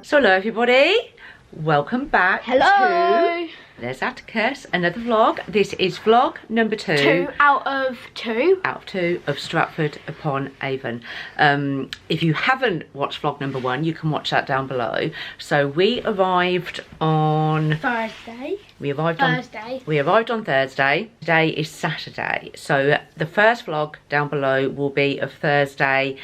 So hello everybody, welcome back. Hello. To There's Atticus, another vlog. This is vlog number 2. 2 out of 2. Out of 2 of Stratford-Upon-Avon. If you haven't watched vlog number 1, you can watch that down below. So we arrived on Thursday. We arrived on Thursday. Today is Saturday. So the first vlog down below will be of Thursday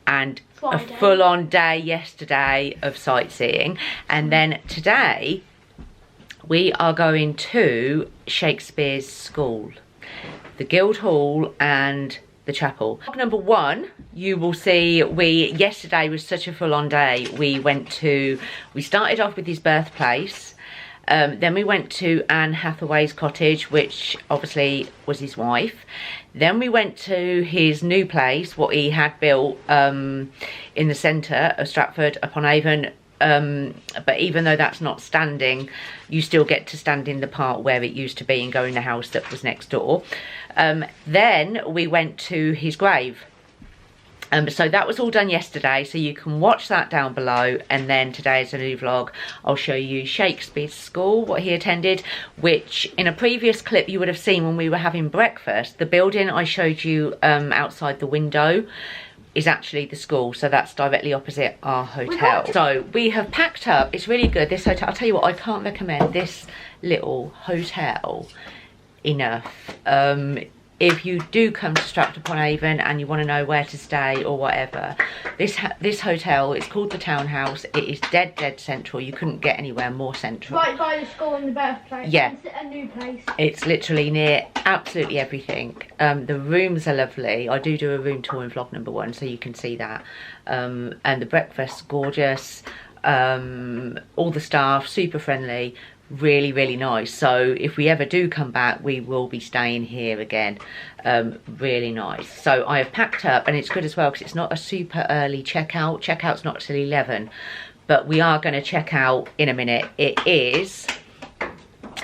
and Friday. A full-on day yesterday of sightseeing. And then today we are going to Shakespeare's school, the Guildhall and the chapel. Number 1, you will see yesterday was such a full-on day. We started off with his birthplace. Then we went to Anne Hathaway's cottage, which obviously was his wife. Then we went to his new place, what he had built in the centre of Stratford-Upon-Avon. But even though that's not standing, you still get to stand in the part where it used to be and go in the house that was next door. Then we went to his grave. So that was all done yesterday, so you can watch that down below. And then today is a new vlog. I'll show you Shakespeare's school, what he attended, which in a previous clip you would have seen when we were having breakfast. The building I showed you outside the window is actually the school, so that's directly opposite our hotel. So we have packed up. It's really good, this hotel. I'll tell you what, I can't recommend this little hotel enough. If you do come to Stratford-Upon-Avon and you want to know where to stay or whatever, this hotel, it's called the Townhouse. It is dead central. You couldn't get anywhere more central. Right by the school and the birthplace. Yeah. It's a new place. It's literally near absolutely everything. The rooms are lovely. I do a room tour in vlog number 1, so you can see that. And the breakfast's gorgeous. All the staff, super friendly. Really nice. So if we ever do come back, we will be staying here again. Really nice. So I have packed up, and it's good as well because it's not a super early checkout. Checkout's not till 11, but we are going to check out in a minute.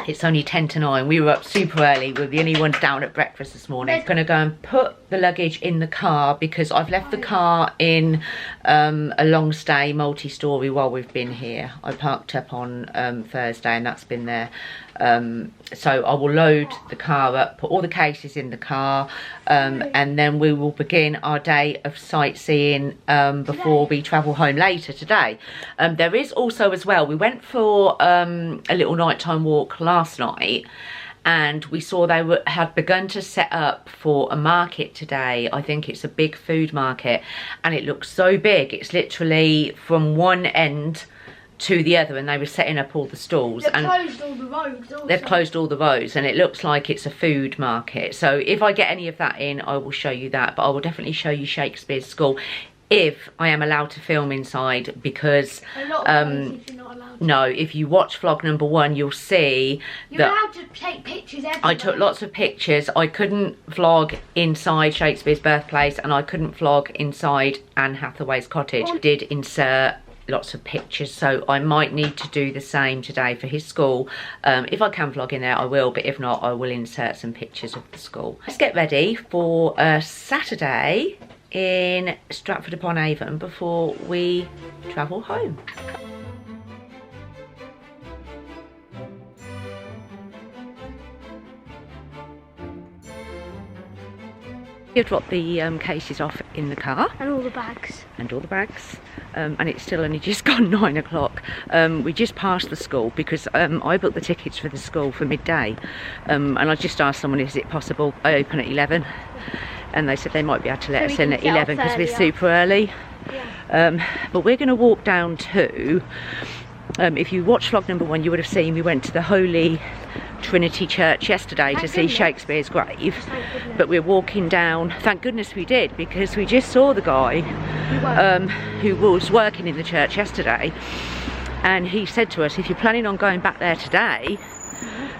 It's only 10 to 9. We were up super early. We're the only ones down at breakfast this morning. I'm going to go and put the luggage in the car because I've left the car in a long stay multi-storey while we've been here. I parked up on Thursday and that's been there. So I will load the car up, put all the cases in the car, and then we will begin our day of sightseeing before we travel home later today. There is also as well, we went for a little nighttime walk last night, and we saw they had begun to set up for a market today. I think it's a big food market, and it looks so big. It's literally from one end to the other, and they were setting up all the stalls. They've closed all the roads also. They've closed all the roads, and it looks like it's a food market. So if I get any of that in, I will show you that, but I will definitely show you Shakespeare's school if I am allowed to film inside, because a lot of places you're not allowed to. No, if you watch vlog number 1, you'll see you're allowed to take pictures everywhere. I took lots of pictures. I couldn't vlog inside Shakespeare's birthplace, and I couldn't vlog inside Anne Hathaway's cottage. I did insert lots of pictures, so I might need to do the same today for his school. If I can vlog in there, I will, but if not, I will insert some pictures of the school. Let's get ready for a Saturday in Stratford-Upon-Avon before we travel home. You've dropped the cases off in the car. And all the bags. And all the bags. And it's still only just gone 9 o'clock. We just passed the school because I booked the tickets for the school for midday. And I just asked someone, is it possible I open at 11? And they said they might be able to let us in at 11 because we're super early. Yeah. But we're going to walk down to... if you watch vlog number 1, you would have seen we went to the Holy Trinity Church yesterday to see Shakespeare's grave, but we're walking down. Thank goodness we did, because we just saw the guy who was working in the church yesterday, and he said to us, if you're planning on going back there today,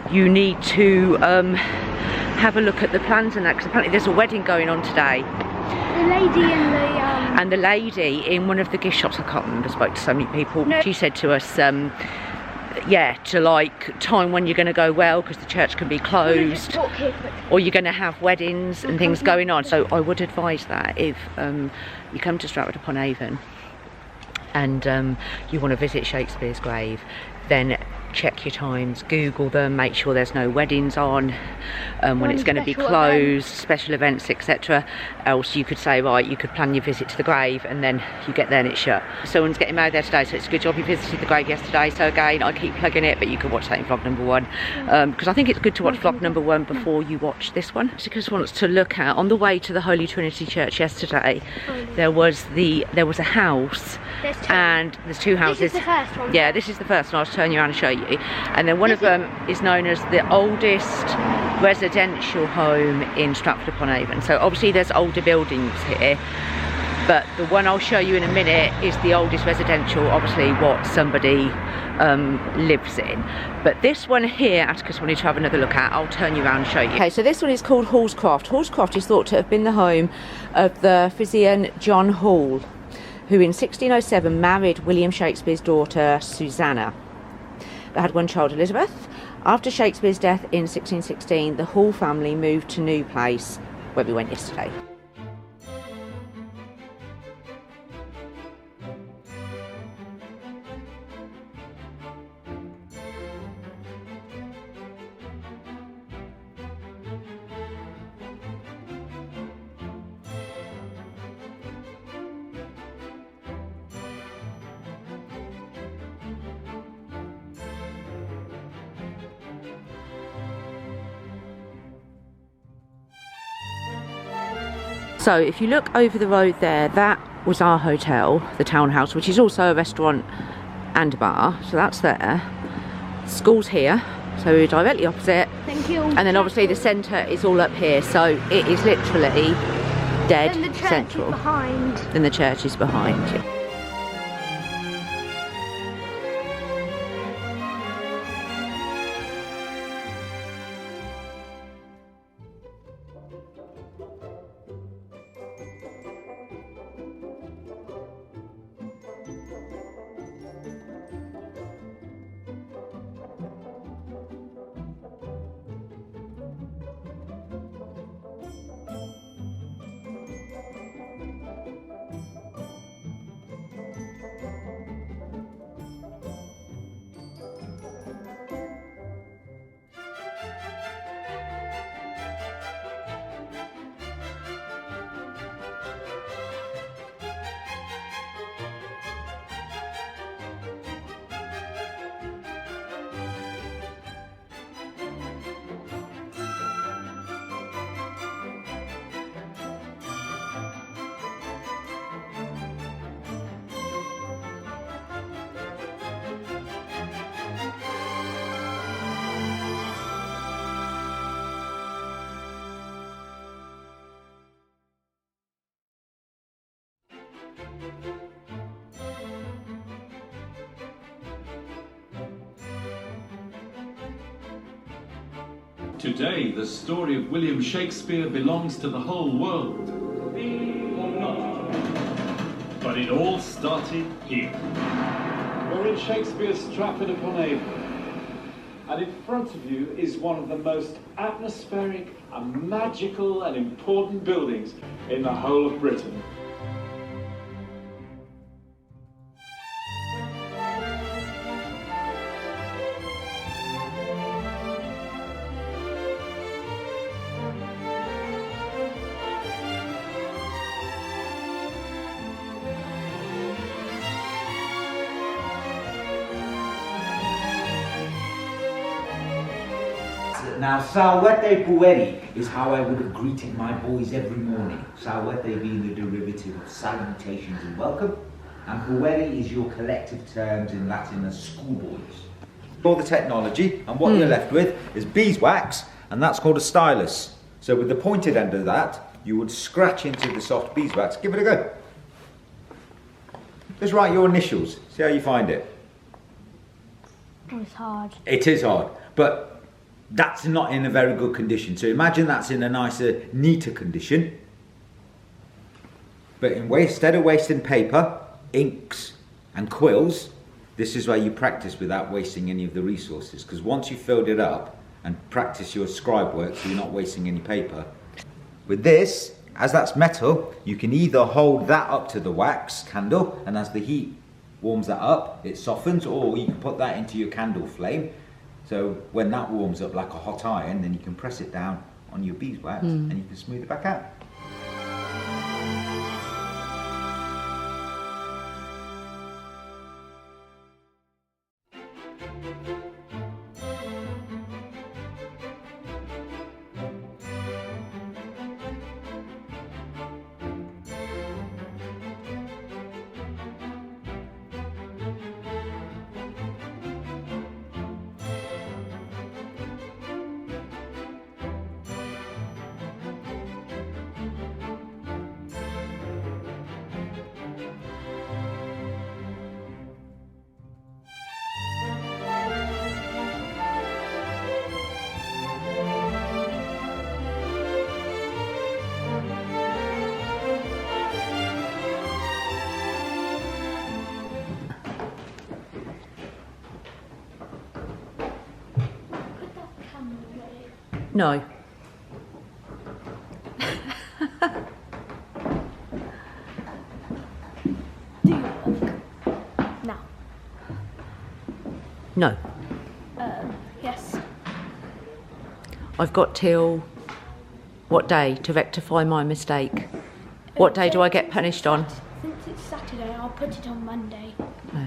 you need to have a look at the plans and that, because apparently there's a wedding going on today. The lady in the and the lady in one of the gift shops, I can't remember, spoke to so many people. No. She said to us, yeah, to like time when you're going to go well, because the church can be closed, or you're going to have weddings and things going on. So I would advise that if you come to Stratford-Upon-Avon, and you want to visit Shakespeare's grave, then check your times, Google them, make sure there's no weddings on, when it's going to be closed, special events, etc. Else you could say, right, you could plan your visit to the grave and then you get there and it's shut. Someone's getting married there today, so it's a good job you visited the grave yesterday. So again, I keep plugging it, but you can watch that in vlog number 1, because I think it's good to watch vlog number 1 before you watch this one. Just wants to look at, on the way to the Holy Trinity Church yesterday, there was a house, and there's 2 houses. This is the first one. Yeah, this is the first one. I'll turn you around and show you. And then one of them is known as the oldest residential home in Stratford-Upon-Avon. So obviously there's older buildings here, but the one I'll show you in a minute is the oldest residential, obviously what somebody lives in. But this one here, Atticus wanted to have another look at. I'll turn you around and show you. Okay, so this one is called Hallscroft. Hallscroft is thought to have been the home of the physician John Hall, who in 1607 married William Shakespeare's daughter Susanna. They had one child, Elizabeth. After Shakespeare's death in 1616, the Hall family moved to New Place, where we went yesterday. So if you look over the road there, that was our hotel, the townhouse, which is also a restaurant and a bar. So that's there. School's here, so we're directly opposite. Thank you. And then obviously the centre is all up here, so it is literally dead Then the church central. is behind. Then the church is behind you. Today, the story of William Shakespeare belongs to the whole world. Or not. But it all started here. We're in Shakespeare's Stratford-Upon-Avon. And in front of you is one of the most atmospheric and magical and important buildings in the whole of Britain. Now, salvete pueri is how I would have greeted my boys every morning. Salvete being the derivative of salutations and welcome, and pueri is your collective terms in Latin as schoolboys. All the technology, and what you're left with is beeswax, and that's called a stylus. So with the pointed end of that, you would scratch into the soft beeswax. Give it a go. Just write your initials. See how you find it. It's hard. It is hard, but that's not in a very good condition. So imagine that's in a nicer, neater condition. But instead of wasting paper, inks and quills, this is where you practice without wasting any of the resources. Because once you've filled it up and practice your scribe work, so you're not wasting any paper. With this, as that's metal, you can either hold that up to the wax candle, and as the heat warms that up, it softens, or you can put that into your candle flame. So when that warms up like a hot iron, then you can press it down on your beeswax and you can smooth it back out. No. Do you look? No. No. Yes. I've got till what day to rectify my mistake? What day do I get punished on? Since it's Saturday, I'll put it on Monday.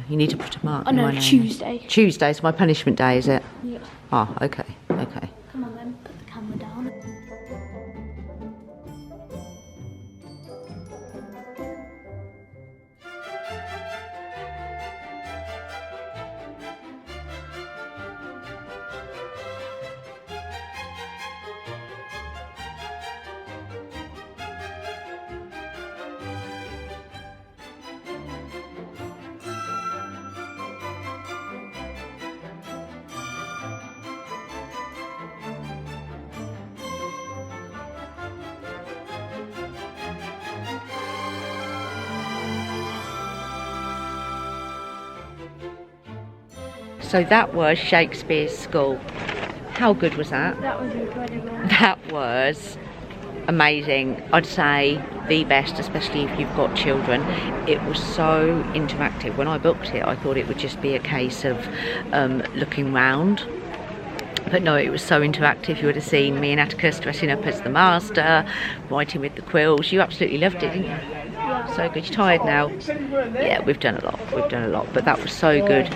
You need to put a mark Oh in no, my name. Tuesday. Tuesday's my punishment day, is it? Yeah. Oh, okay, okay. Come on then, put the camera down. So that was Shakespeare's school. How good was that? That was incredible. That was amazing. I'd say the best, especially if you've got children. It was so interactive. When I booked it, I thought it would just be a case of looking round. But no, it was so interactive. You would have seen me and Atticus dressing up as the master, writing with the quills. You absolutely loved it, didn't you? So good. You're tired now? Yeah, we've done a lot. We've done a lot. But that was so good.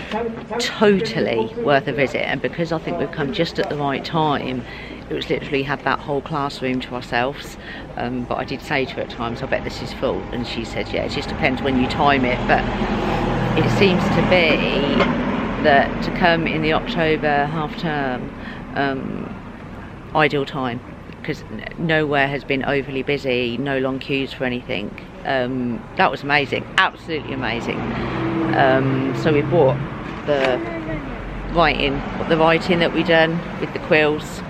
Totally worth a visit. And because I think we've come just at the right time, it was literally had that whole classroom to ourselves. But I did say to her at times, I bet this is full. And she said, yeah, it just depends when you time it. But it seems to be that to come in the October half term, ideal time, because nowhere has been overly busy, no long queues for anything. That was amazing, absolutely amazing. So we bought the writing that we done with the quills.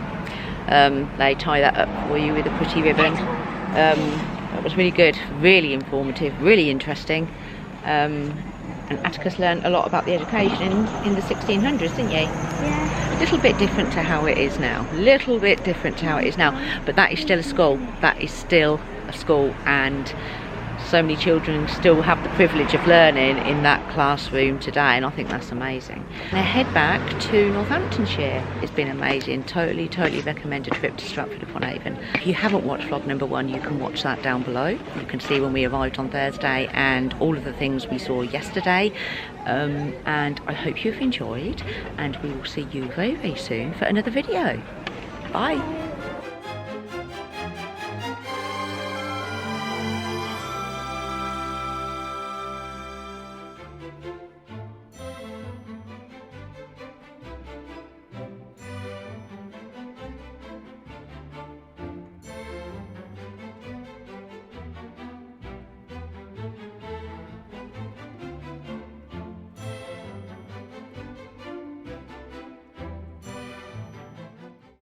They tie that up for you with a pretty ribbon. That was really good, really informative, really interesting. And Atticus learned a lot about the education in the 1600s, didn't you? Yeah. A little bit different to how it is now. Little bit different to how it is now. But that is still a school. That is still a school, and so many children still have the privilege of learning in that classroom today, and I think that's amazing. Now head back to Northamptonshire. It's been amazing. Totally recommend a trip to Stratford-Upon-Avon. If you haven't watched vlog number 1, you can watch that down below. You can see when we arrived on Thursday and all of the things we saw yesterday. And I hope you've enjoyed, and we will see you very soon for another video. Bye.